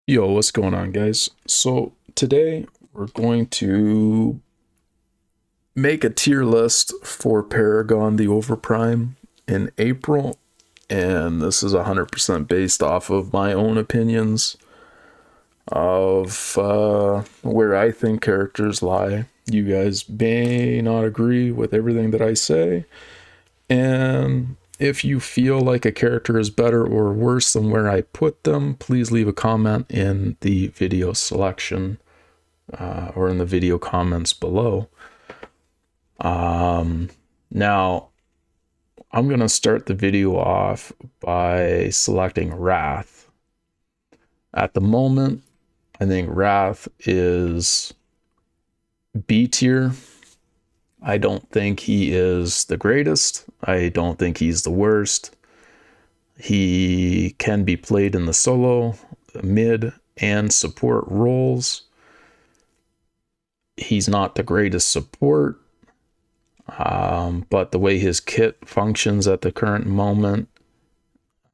Yo, what's going on, guys? So today we're going to make a tier list for Paragon the Overprime in April, and this is 100% based off of my own opinions of where I think characters lie. You guys may not agree with everything that I say, and if you feel like a character is better or worse than where I put them, please leave a comment in the video selection or in the video comments below. Now, I'm going to start the video off by selecting Wrath. At the moment, I think Wrath is B tier. I don't think he is the greatest. I don't think he's the worst. He can be played in the solo, mid, and support roles. He's not the greatest support, but the way his kit functions at the current moment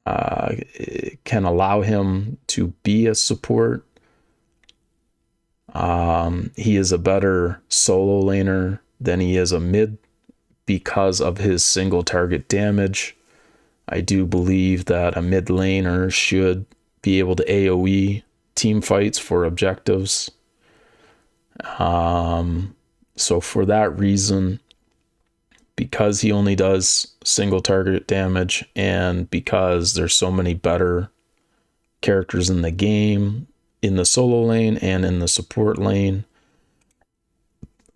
can allow him to be a support. He is a better solo laner than he is a mid because of his single target damage. I do believe that a mid laner should be able to AoE team fights for objectives. So for that reason, because he only does single target damage and because there's so many better characters in the game, in the solo lane and in the support lane,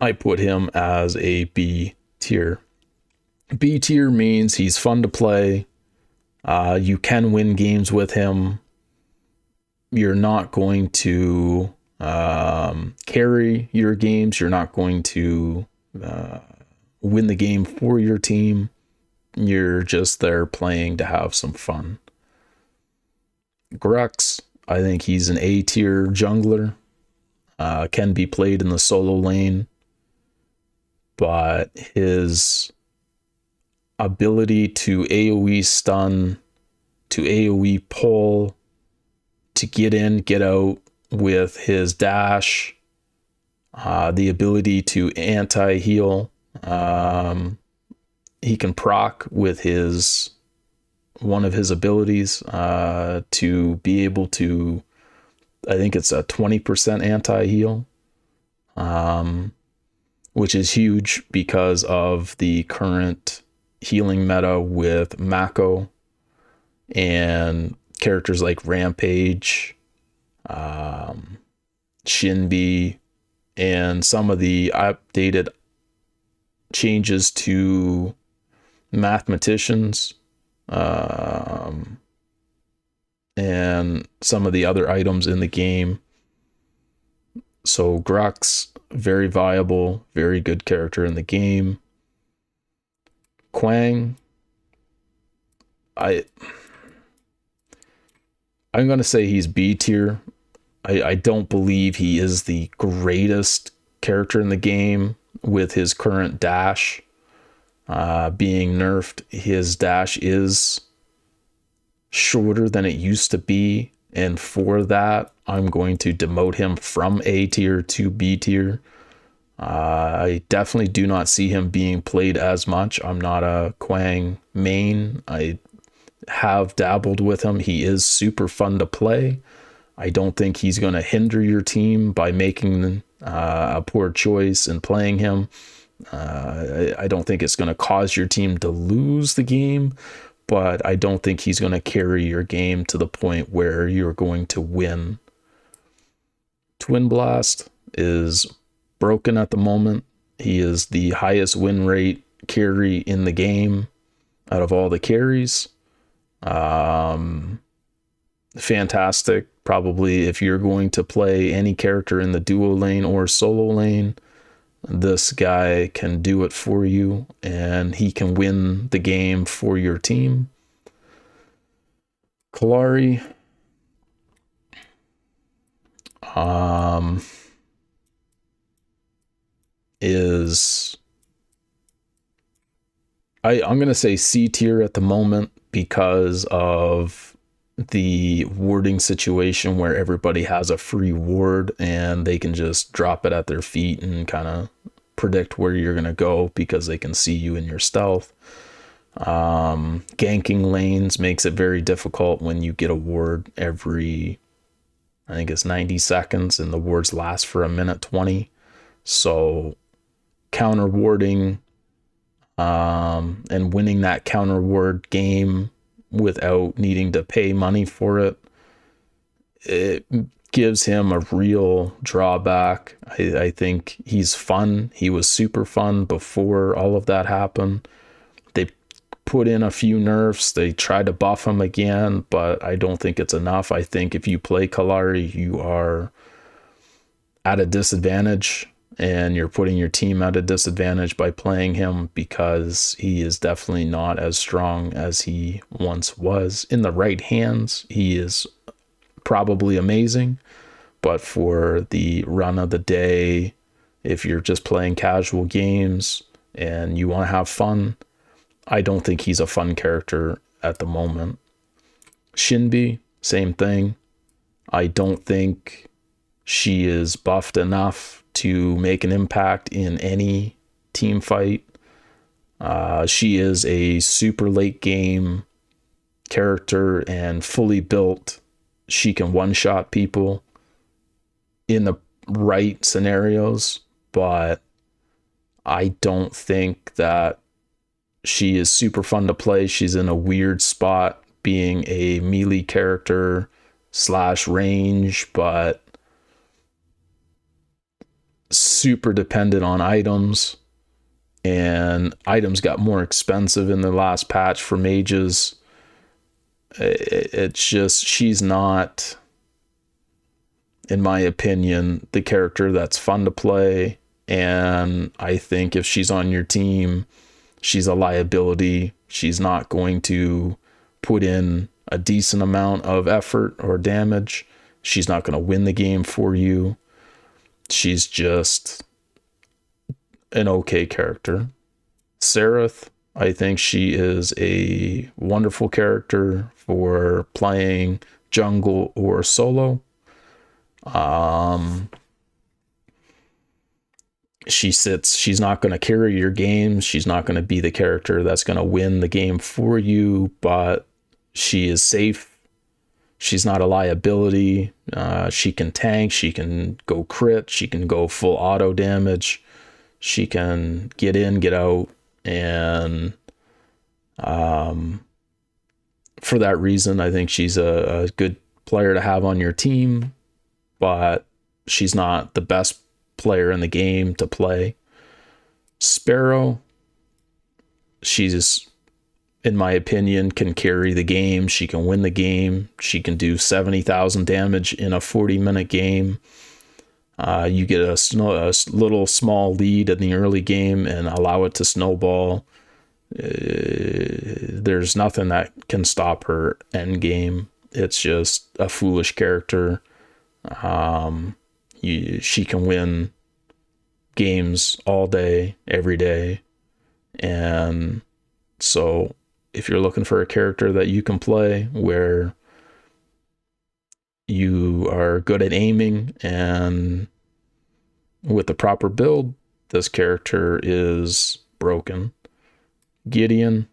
I put him as a B tier. B tier means he's fun to play. You can win games with him. You're not going to carry your games. You're not going to win the game for your team. You're just there playing to have some fun. Grux, I think he's an A tier jungler. Can be played in the solo lane, but his ability to AoE stun, to AoE pull, to get in, get out with his dash, the ability to anti-heal. He can proc with one of his abilities to be able to, I think it's a 20% anti-heal, which is huge because of the current healing meta with Mako and characters like Rampage, Shinbi, and some of the updated changes to mathematicians, and some of the other items in the game. So Grux, very viable, very good character in the game. Quang, I'm gonna say he's B tier. I don't believe he is the greatest character in the game with his current dash being nerfed. His dash is shorter than it used to be, and for that, I'm going to demote him from A tier to B tier. I definitely do not see him being played as much. I'm not a Quang main. I have dabbled with him. He is super fun to play. I don't think he's going to hinder your team by making a poor choice and playing him. I don't think it's going to cause your team to lose the game, but I don't think he's going to carry your game to the point where you're going to win. Twin Blast is broken at the moment. He is the highest win rate carry in the game out of all the carries. Fantastic. Probably if you're going to play any character in the duo lane or solo lane, this guy can do it for you, and he can win the game for your team. Kalari, is I'm gonna say C tier at the moment because of the warding situation where everybody has a free ward and they can just drop it at their feet and kind of predict where you're going to go because they can see you in your stealth. Ganking lanes makes it very difficult when you get a ward every, I think it's 90 seconds, and the wards last for a minute 20. So counter warding and winning that counter ward game without needing to pay money for it, it gives him a real drawback. I think he's fun. He was super fun before all of that happened. They put in a few nerfs. They tried to buff him again, but I don't think it's enough. I think if you play Kallari, you are at a disadvantage, and you're putting your team at a disadvantage by playing him because he is definitely not as strong as he once was. In the right hands, he is probably amazing, but for the run of the day, if you're just playing casual games and you want to have fun, I don't think he's a fun character at the moment. Shinbi, same thing. I don't think she is buffed enough to make an impact in any team fight. She is a super late game character and fully built. She can one-shot people in the right scenarios, but I don't think that she is super fun to play. She's in a weird spot being a melee character / range, but super dependent on items, and items got more expensive in the last patch for mages. It's just, she's not, in my opinion, the character that's fun to play. And I think if she's on your team, she's a liability. She's not going to put in a decent amount of effort or damage. She's not going to win the game for you. She's just an okay character. Seraph, I think she is a wonderful character for playing jungle or solo. She's not going to carry your game. She's not going to be the character that's going to win the game for you, but she is safe. She's not a liability. She can tank. She can go crit. She can go full auto damage. She can get in, get out. And for that reason, I think she's a good player to have on your team, but she's not the best player in the game to play. Sparrow, she's, in my opinion, can carry the game. She can win the game. She can do 70,000 damage in a 40-minute game. You get a little small lead in the early game and allow it to snowball. There's nothing that can stop her end game. It's just a foolish character. She can win games all day, every day. And so if you're looking for a character that you can play where you are good at aiming and with the proper build, this character is broken. Gideon,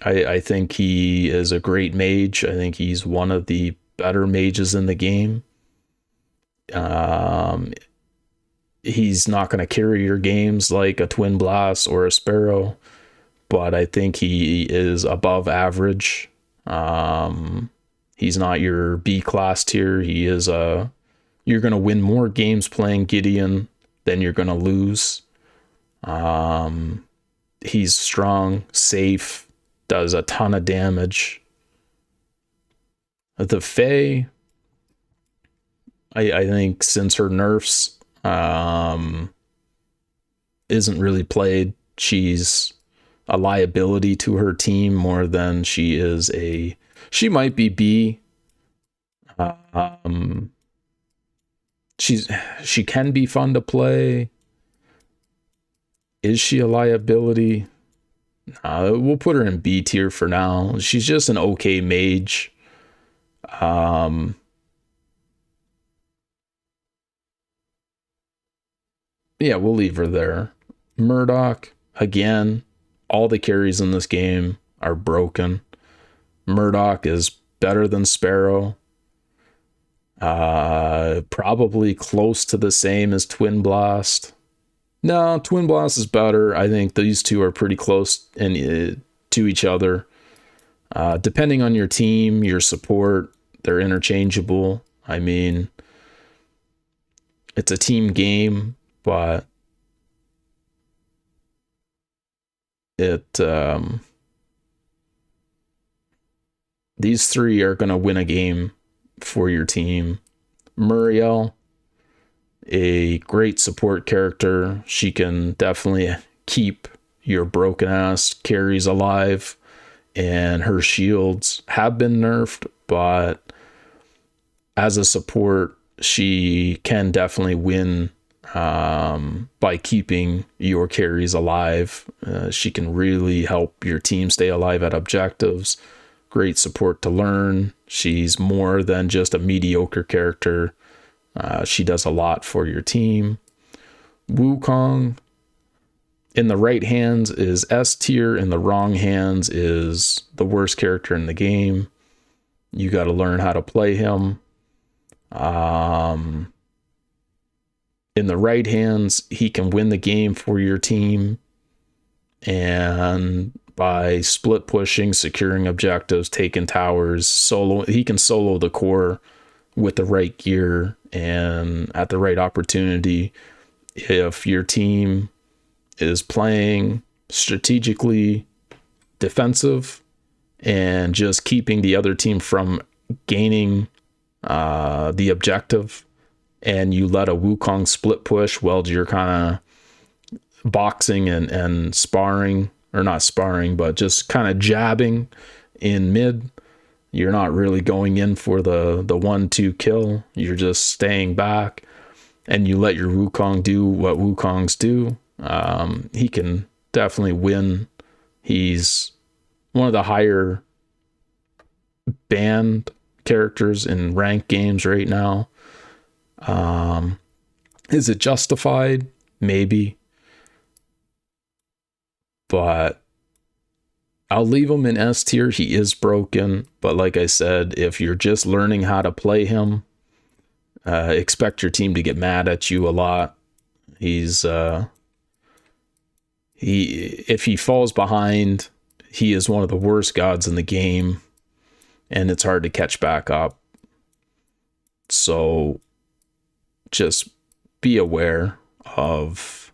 I think he is a great mage. I think he's one of the better mages in the game. He's not going to carry your games like a Twin Blast or a Sparrow, but I think he is above average. He's not your B class tier. He is you're going to win more games playing Gideon than you're going to lose. He's strong, safe, does a ton of damage. The Fae, I think since her nerfs isn't really played, she's a liability to her team more than she is she might be B. She can be fun to play. Is she a liability? We'll put her in B tier for now. She's just an okay mage. Um, yeah, we'll leave her there. Murdoch, again, all the carries in this game are broken. Murdoch is better than Sparrow. Probably close to the same as Twin Blast. No, Twin Blast is better. I think these two are pretty close to each other. Depending on your team, your support, they're interchangeable. I mean, it's a team game, but it these three are going to win a game for your team. Muriel, a great support character. She can definitely keep your broken ass carries alive, and her shields have been nerfed, but as a support, she can definitely win by keeping your carries alive. She can really help your team stay alive at objectives. Great support to learn. She's more than just a mediocre character. She does a lot for your team. Wukong, in the right hands, is S tier. In the wrong hands, is the worst character in the game. You got to learn how to play him. In the right hands, he can win the game for your team. And by split pushing, securing objectives, taking towers, he can solo the core with the right gear and at the right opportunity. If your team is playing strategically defensive and just keeping the other team from gaining the objective, and you let a Wukong split push while you're kind of boxing and sparring, or not sparring, but just kind of jabbing in mid, you're not really going in for the 1-2 kill. You're just staying back, and you let your Wukong do what Wukongs do. He can definitely win. He's one of the higher banned characters in ranked games right now. Is it justified? Maybe. But I'll leave him in S tier. He is broken, but like I said, if you're just learning how to play him, expect your team to get mad at you a lot. If he falls behind, he is one of the worst gods in the game, and it's hard to catch back up. So just be aware of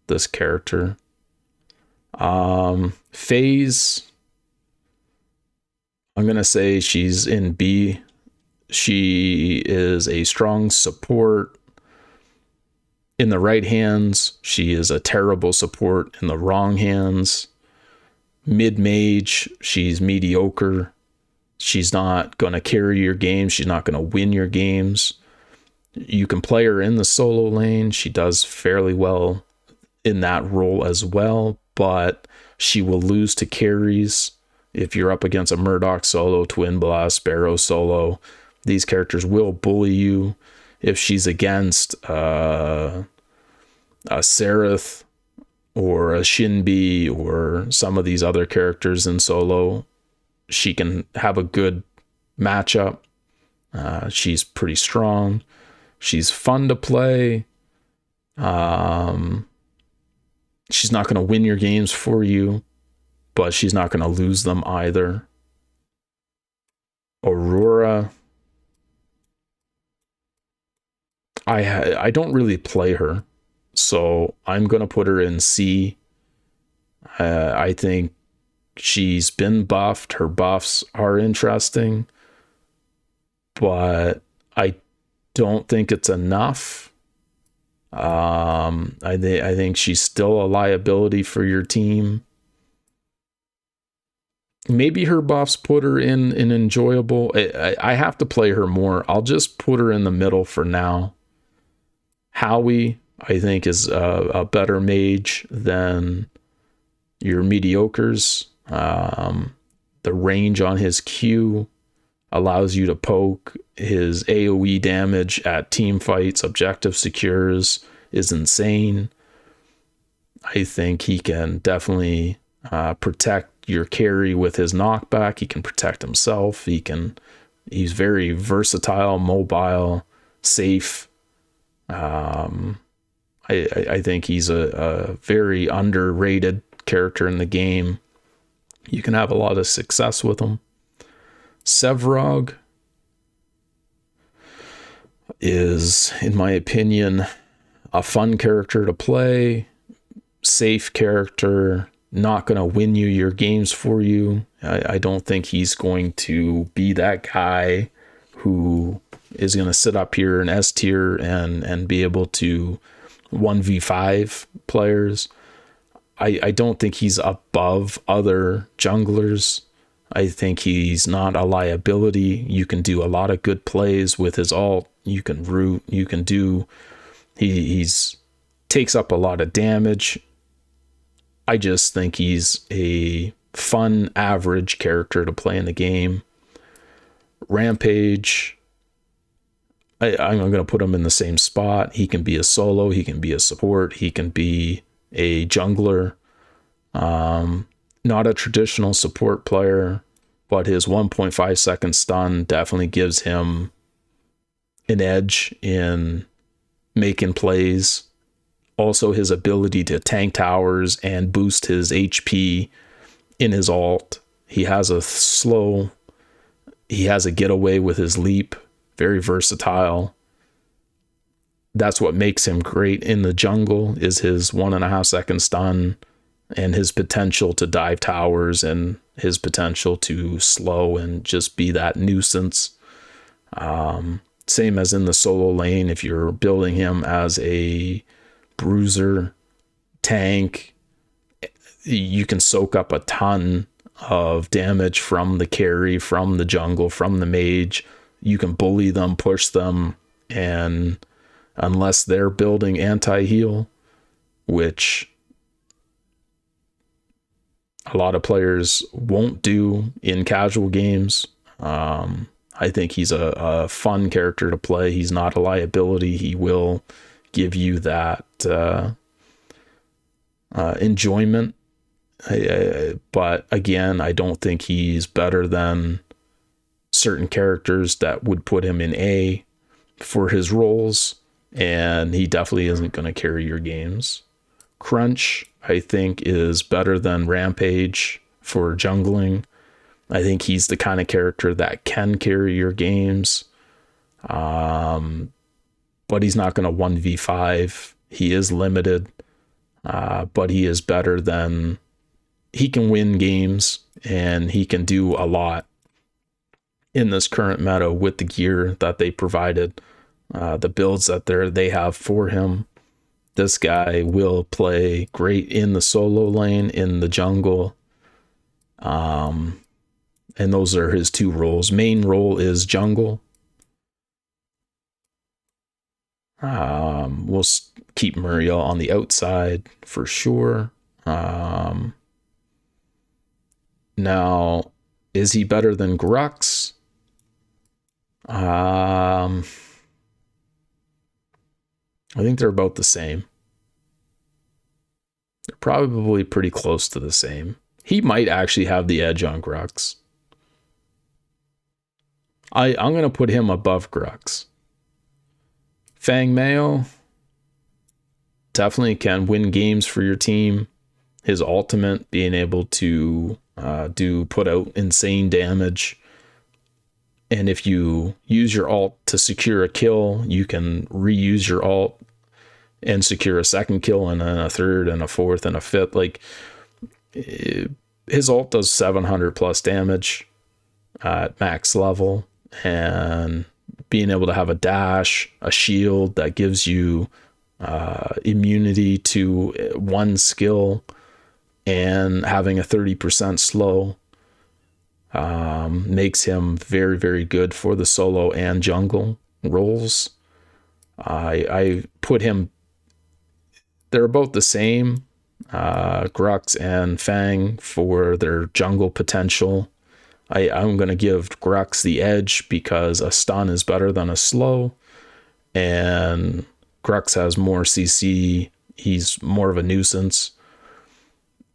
this character. Phase, I'm gonna say she's in B. She is a strong support. In the right hands, she is a terrible support. In the wrong hands, mid mage, she's mediocre. She's not gonna carry your games. She's not gonna win your games. You can play her in the solo lane. She does fairly well in that role as well, but she will lose to carries if you're up against a Murdoch solo, Twin Blast, Sparrow solo. These characters will bully you. If she's against a Seraph or a Shinbi or some of these other characters in solo, she can have a good matchup. She's pretty strong. She's fun to play. She's not going to win your games for you, but she's not going to lose them either. Aurora, I don't really play her, so I'm going to put her in C. I think she's been buffed. Her buffs are interesting, but I don't think it's enough. I think she's still a liability for your team. Maybe her buffs put her in an enjoyable. I have to play her more. I'll just put her in the middle for now. Howie, I think, is a better mage than your mediocres. The range on his Q allows you to poke. His AoE damage at team fights, objective secures, is insane. I think he can definitely protect your carry with his knockback. He can protect himself. He's very versatile, mobile, safe. I think he's a very underrated character in the game. You can have a lot of success with him. Sevrog is, in my opinion, a fun character to play, safe character, not going to win you your games for you. I don't think he's going to be that guy who is going to sit up here in S tier and be able to 1v5 players. I don't think he's above other junglers. I think he's not a liability. You can do a lot of good plays with his ult. You can root. You can do. He's takes up a lot of damage. I just think he's a fun, average character to play in the game. Rampage, I'm going to put him in the same spot. He can be a solo. He can be a support. He can be a jungler. Not a traditional support player, but his 1.5 second stun definitely gives him an edge in making plays. Also, his ability to tank towers and boost his HP in his ult. He has a getaway with his leap. Very versatile. That's what makes him great in the jungle, is his 1.5 second stun and his potential to dive towers and his potential to slow and just be that nuisance. Same as in the solo lane, if you're building him as a bruiser, tank, you can soak up a ton of damage from the carry, from the jungle, from the mage. You can bully them, push them, and unless they're building anti-heal, which a lot of players won't do in casual games, I think he's a fun character to play. He's not a liability. He will give you that enjoyment. But again, I don't think he's better than certain characters that would put him in A for his roles, and he definitely isn't going to carry your games. Crunch, I think, is better than Rampage for jungling. I think he's the kind of character that can carry your games, but he's not going to 1v5. He is limited, but he is better than... He can win games, and he can do a lot in this current meta with the gear that they provided, the builds that they have for him. This guy will play great in the solo lane, in the jungle. And those are his two roles. Main role is jungle. We'll keep Muriel on the outside for sure. Now, is he better than Grux? I think they're about the same. They're probably pretty close to the same. He might actually have the edge on Grux. I'm going to put him above Grux. Fang Meo definitely can win games for your team. His ultimate, being able to put out insane damage. And if you use your ult to secure a kill, you can reuse your ult and secure a second kill, and then a third and a fourth and a fifth. Like, his ult does 700 plus damage at max level, and being able to have a dash, a shield that gives you immunity to one skill, and having a 30% slow makes him very, very good for the solo and jungle roles. I put him... They're about the same, Grux and Fang, for their jungle potential. I'm going to give Grux the edge because a stun is better than a slow, and Grux has more CC. He's more of a nuisance.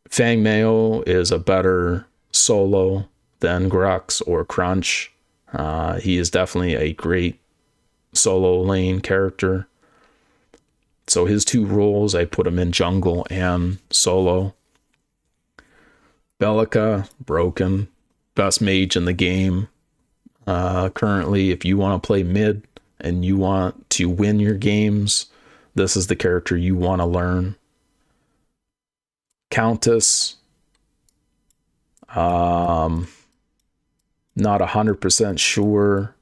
Fang Meo is a better solo than Grux or Crunch. He is definitely a great solo lane character. So his two roles, I put him in jungle and solo. Bellica, broken. Best mage in the game. Currently, if you want to play mid and you want to win your games, this is the character you want to learn. Countess. Not 100% sure.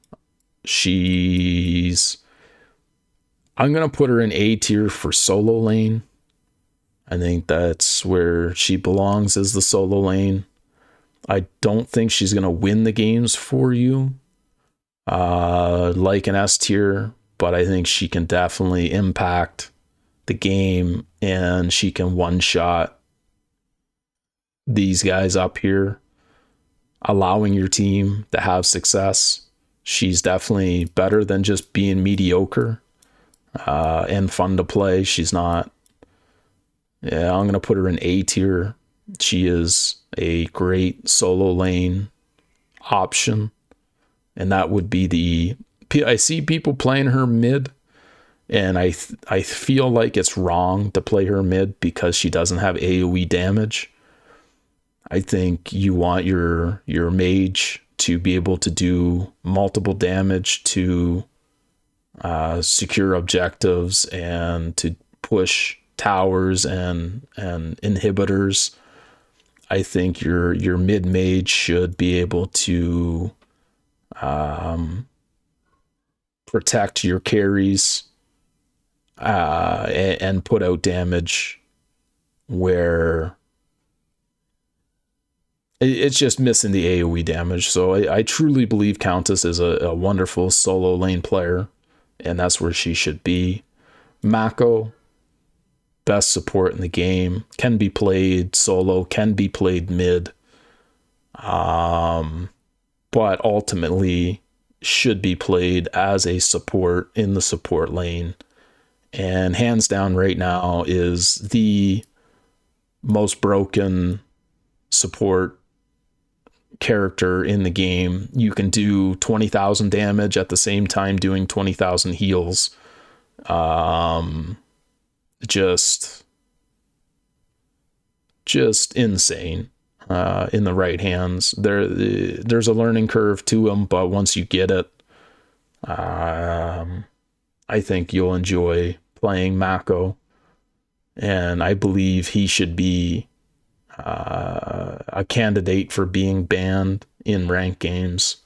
I'm going to put her in A tier for solo lane. I think that's where she belongs, as the solo lane. I don't think she's going to win the games for you like an S tier, but I think she can definitely impact the game, and she can one-shot these guys up here, allowing your team to have success. She's definitely better than just being mediocre and fun to play. She's not... Yeah, I'm going to put her in A tier. She is a great solo lane option. And that would be I see people playing her mid, and I feel like it's wrong to play her mid because she doesn't have AoE damage. I think you want your mage to be able to do multiple damage to secure objectives and to push towers and inhibitors. I think your mid mage should be able to protect your carries and put out damage where it's just missing the AoE damage. So I truly believe Countess is a wonderful solo lane player, and that's where she should be. Mako, best support in the game, can be played solo, can be played mid, but ultimately should be played as a support in the support lane. And hands down right now is the most broken support character in the game. You can do 20,000 damage at the same time doing 20,000 heals. Just insane in the right hands. There's a learning curve to him, but once you get it, I think you'll enjoy playing Mako, and I believe he should be a candidate for being banned in ranked games.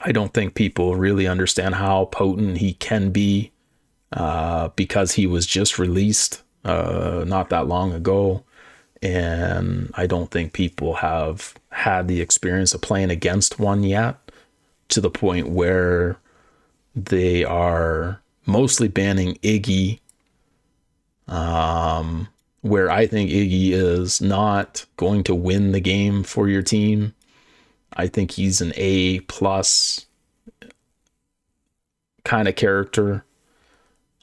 I don't think people really understand how potent he can be because he was just released not that long ago, and I don't think people have had the experience of playing against one yet, to the point where they are mostly banning Iggy, where I think Iggy is not going to win the game for your team. I think he's an A+ kind of character.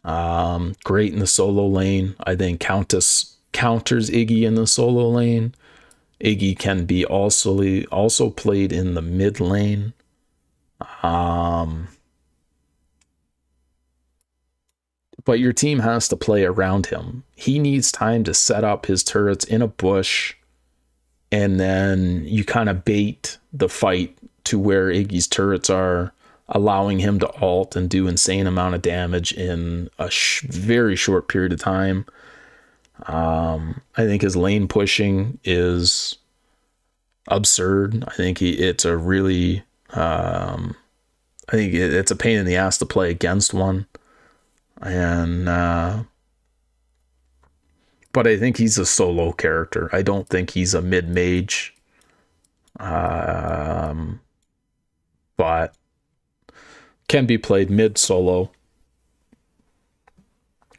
Great in the solo lane. I think Countess counters Iggy in the solo lane. Iggy can be also played in the mid lane. But your team has to play around him. He needs time to set up his turrets in a bush, and then you kind of bait the fight to where Iggy's turrets are, allowing him to ult and do insane amount of damage in a very short period of time. I think his lane pushing is absurd. I think it's a really I think it's a pain in the ass to play against one. And but I think he's a solo character. I don't think he's a mid mage. But can be played mid solo.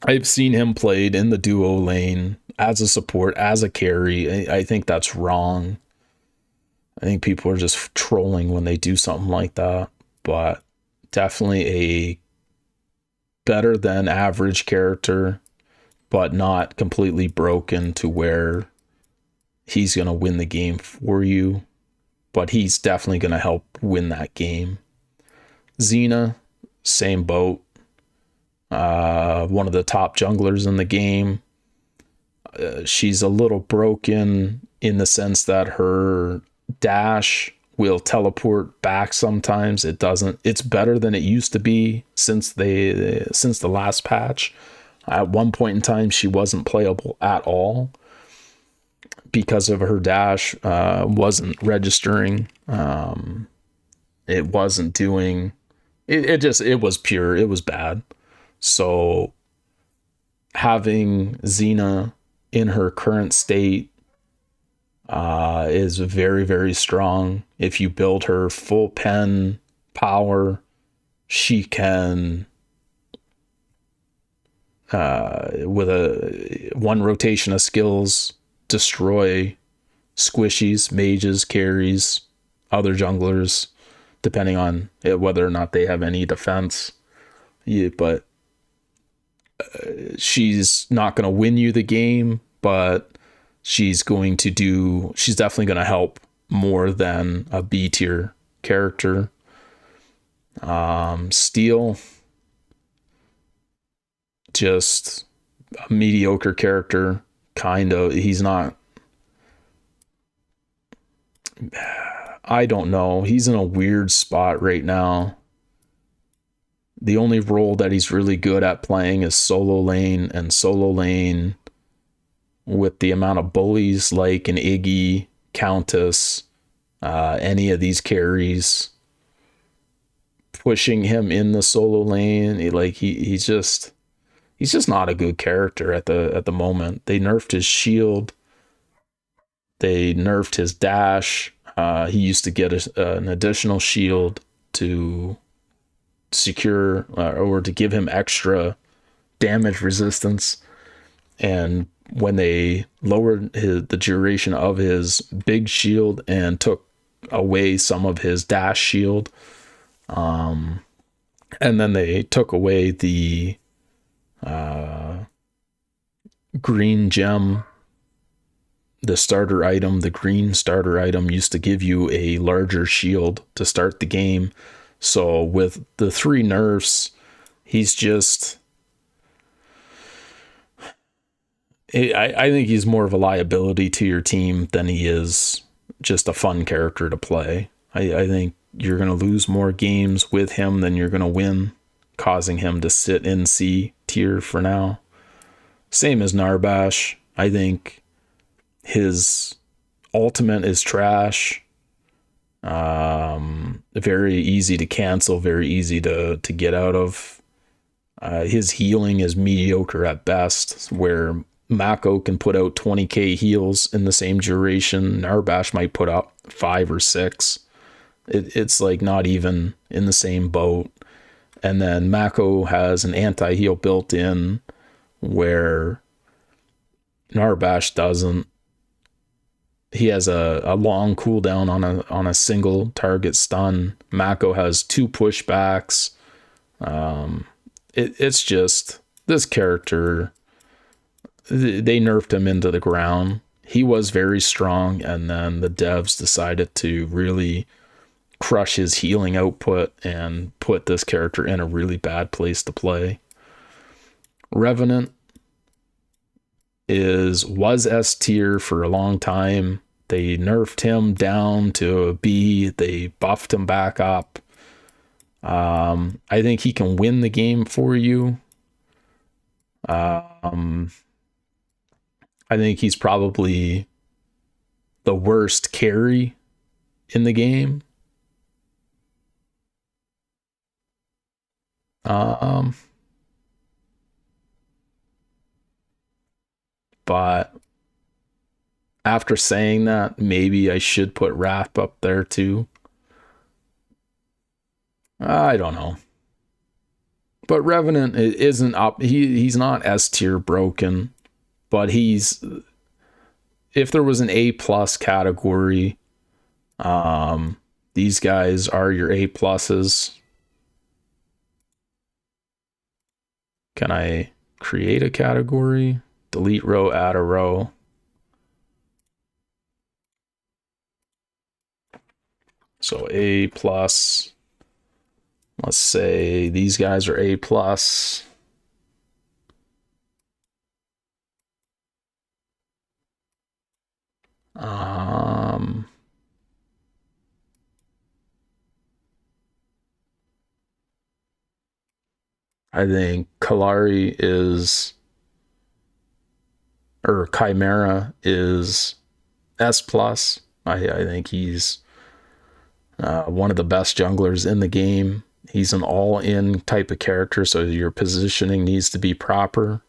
I've seen him played in the duo lane as a support, as a carry. I think that's wrong. I think people are just trolling when they do something like that, but definitely a better than average character, but not completely broken to where he's going to win the game for you, but he's definitely going to help win that game. Xena, same boat. One of the top junglers in the game. She's a little broken in the sense that her dash will teleport back sometimes. It doesn't. It's better than it used to be since the last patch. At one point in time, she wasn't playable at all because of her dash wasn't registering. It wasn't doing. It was pure. It was bad. So having Xena in her current state is very, very strong. If you build her full pen power, she can, with a one rotation of skills, destroy squishies, mages, carries, other junglers, depending on whether or not they have any defense. Yeah, but she's not going to win you the game, but she's definitely going to help more than a B tier character. Steel, just a mediocre character, kind of. He's not, I don't know. He's in a weird spot right now. The only role that he's really good at playing is solo lane, and solo lane with the amount of bullies like an Iggy, Countess, any of these carries pushing him in the solo lane, he's just not a good character at the moment. They nerfed his shield, they nerfed his dash. He used to get an additional shield to secure or to give him extra damage resistance, and when they lowered the duration of his big shield and took away some of his dash shield, and then they took away the green gem, the starter item. The green starter item used to give you a larger shield to start the game. So with the 3 nerfs, he's just, I think he's more of a liability to your team than he is just a fun character to play. I think you're going to lose more games with him than you're going to win, causing him to sit in C tier for now. Same as Narbash. I think his ultimate is trash. Very easy to cancel, very easy to get out of. His healing is mediocre at best, where Mako can put out 20k heals in the same duration. Narbash might put up 5 or 6. It's like not even in the same boat. And then Mako has an anti-heal built in where Narbash doesn't. He has a long cooldown on a single target stun. Mako has 2 pushbacks. It's just, this character, they nerfed him into the ground. He was very strong, and then the devs decided to really crush his healing output and put this character in a really bad place to play. Revenant was S tier for a long time. They nerfed him down to a B. They buffed him back up. I think he can win the game for you. I think he's probably the worst carry in the game. But after saying that, maybe I should put Wrath up there too. I don't know. But Revenant isn't up. He's not S tier broken, but if there was an A plus category, Um, these guys are your A pluses. Can I create a category? Delete row, add a row. So A plus, let's say these guys are A plus. Um, I think Kalari is, or Chimera is S plus. I think he's one of the best junglers in the game. He's an all-in type of character, so your positioning needs to be proper.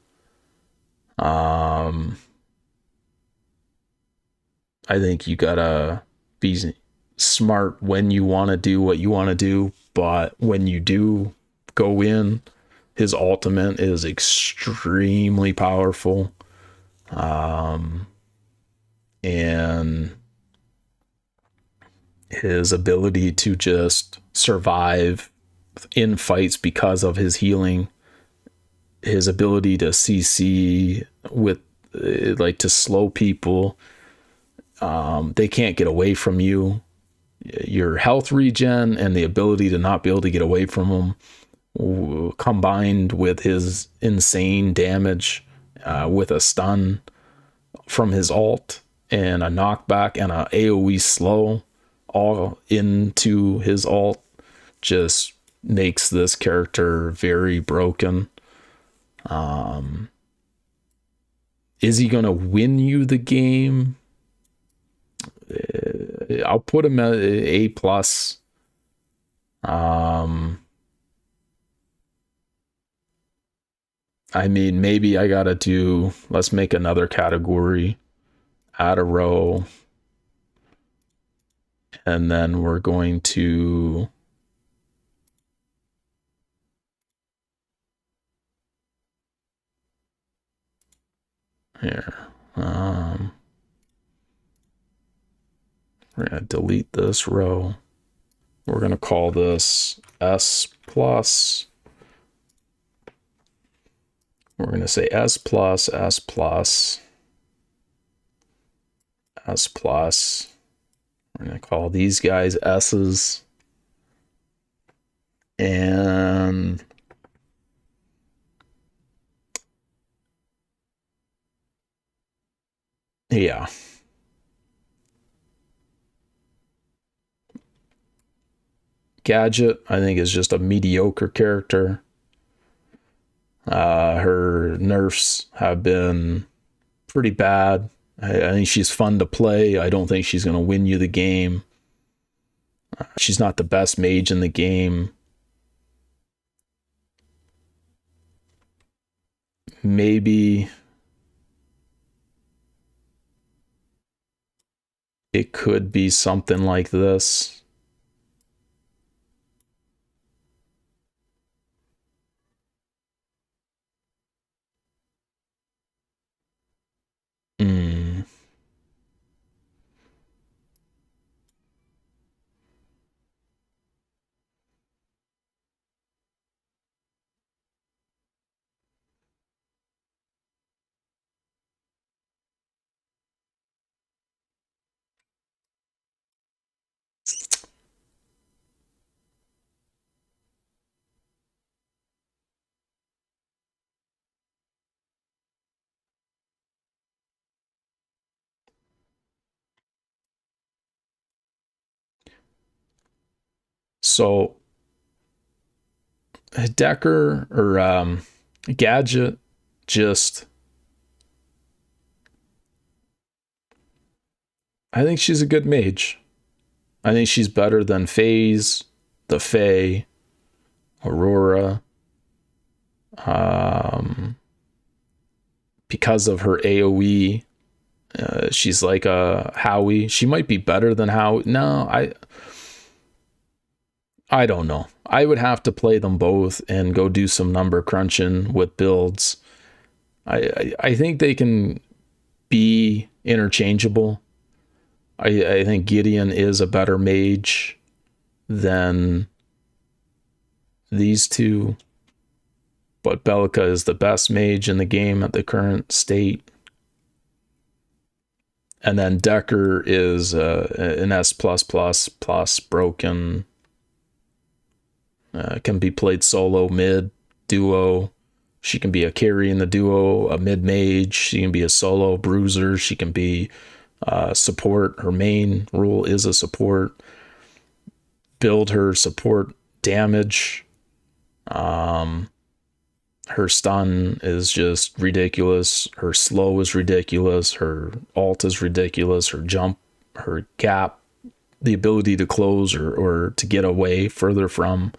I think you gotta be smart when you want to do what you want to do, but when you do go in, his ultimate is extremely powerful. And his ability to just survive in fights because of his healing, his ability to CC with like to slow people, they can't get away from you. Your health regen and the ability to not be able to get away from him, combined with his insane damage with a stun from his ult and a knockback and a AoE slow all into his ult, just makes this character very broken. Is he gonna win you the game? I'll put him at A plus. I mean, maybe I gotta do. Let's make another category, add a row, and then we're going to. Here. We're gonna delete this row. We're gonna call this S plus. We're gonna say S plus, S plus, S plus. We're gonna call these guys S's. And yeah. Gadget, I think, is just a mediocre character. Her nerfs have been pretty bad. I think she's fun to play. I don't think she's going to win you the game. She's not the best mage in the game. Maybe it could be something like this. So Decker or Gadget just, I think she's a good mage. I think she's better than FaZe, the Fae, Aurora, because of her AoE. She's like a Howie. She might be better than Howie. No, I don't know. I would have to play them both and go do some number crunching with builds. I think they can be interchangeable. I think Gideon is a better mage than these two, but Bellica is the best mage in the game at the current state. And then Decker is an S plus broken. Can be played solo, mid, duo. She can be a carry in the duo, a mid mage. She can be a solo bruiser. She can be support. Her main role is a support. Build her support damage. Her stun is just ridiculous. Her slow is ridiculous. Her ult is ridiculous. Her jump, her gap, the ability to close or to get away further from.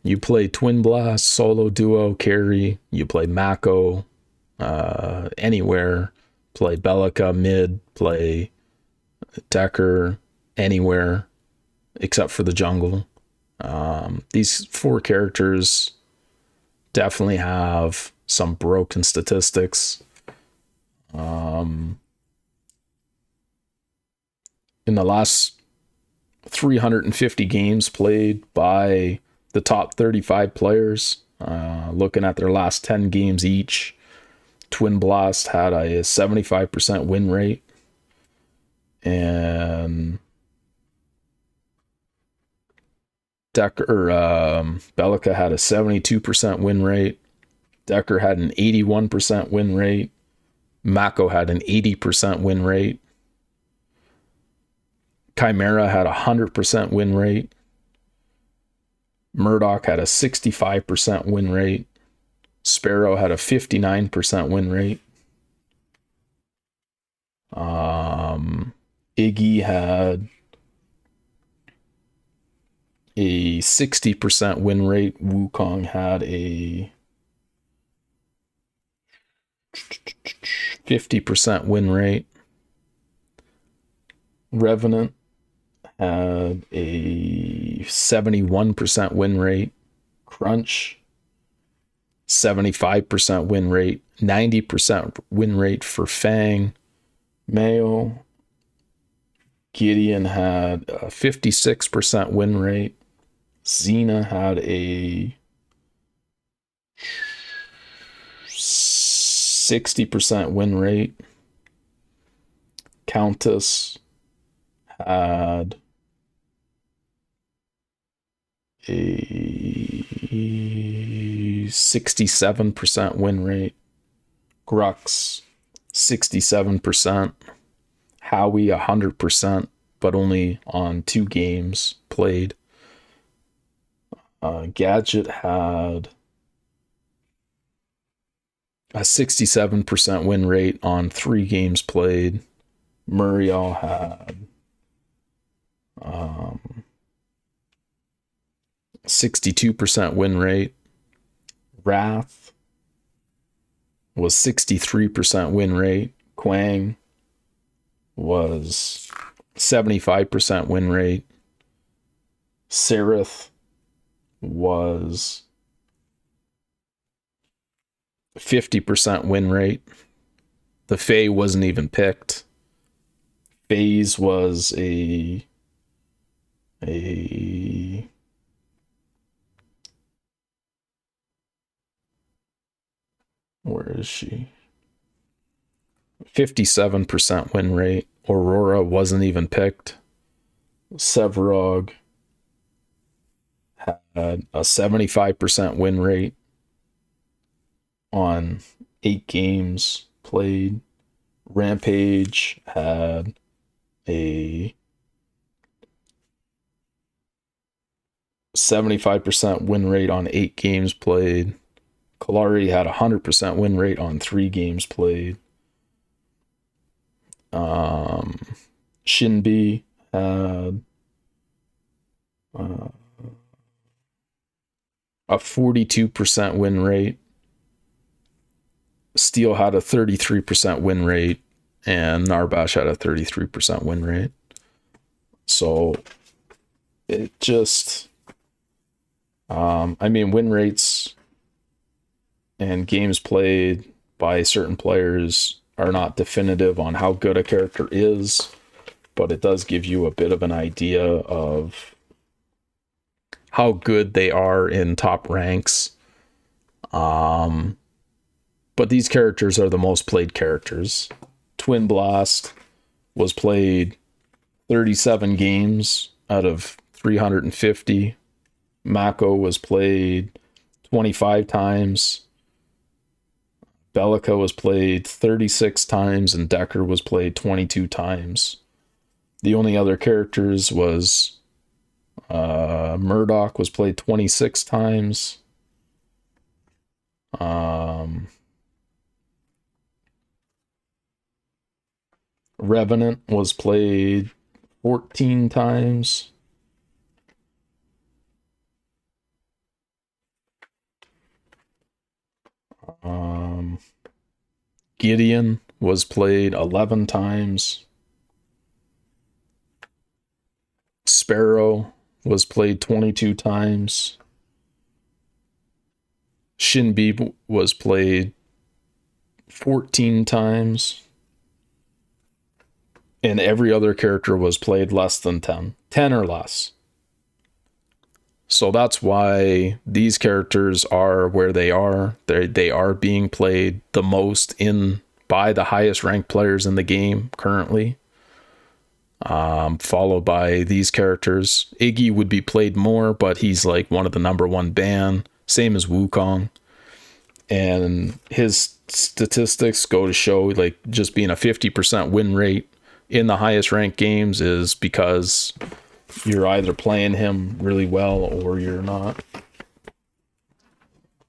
You play Twin Blast, solo, duo, carry. You play Mako anywhere. Play Bellica mid. Play Decker anywhere except for the jungle. These 4 characters definitely have some broken statistics. In the last 350 games played by the top 35 players, looking at their last 10 games each, Twin Blast had a 75% win rate, and Bellica had a 72% win rate. Decker had an 81% win rate. Mako had an 80% win rate. Chimera had a 100% win rate. Murdoch had a 65% win rate. Sparrow had a 59% win rate. Iggy had a 60% win rate. Wukong had a 50% win rate. Revenant had a 71% win rate. Crunch, 75% win rate. 90% win rate for Fang. Mayo, Gideon had a 56% win rate. Xena had a 60% win rate. Countess had a 67% win rate. Grux, 67%. Howie, 100%, but only on 2 games played. Gadget had a 67% win rate on 3 games played. Muriel had 62% win rate. Wrath was 63% win rate. Quang was 75% win rate. Seraph was 50% win rate. The Fae wasn't even picked. FaZe was a where is she? 57% win rate. Aurora wasn't even picked. Severog had a 75% win rate on 8 games played. Rampage had a 75% win rate on 8 games played. Kalari had a 100% win rate on 3 games played. Shinbi had a 42% win rate. Steel had a 33% win rate, and Narbash had a 33% win rate. So it just, win rates and games played by certain players are not definitive on how good a character is, but it does give you a bit of an idea of how good they are in top ranks. But these characters are the most played characters. Twin Blast was played 37 games out of 350. Mako was played 25 times. Bellica was played 36 times, and Decker was played 22 times. The only other characters was Murdoch was played 26 times. Revenant was played 14 times. Gideon was played 11 times. Sparrow was played 22 times. Shinbi was played 14 times. And every other character was played less than 10 or less. So that's why these characters are where they are. They are being played the most by the highest ranked players in the game currently. Followed by these characters. Iggy would be played more, but he's like one of the number one ban. Same as Wukong. And his statistics go to show like just being a 50% win rate in the highest ranked games is because you're either playing him really well or you're not.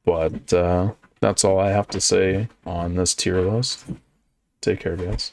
But that's all I have to say on this tier list. Take care, guys.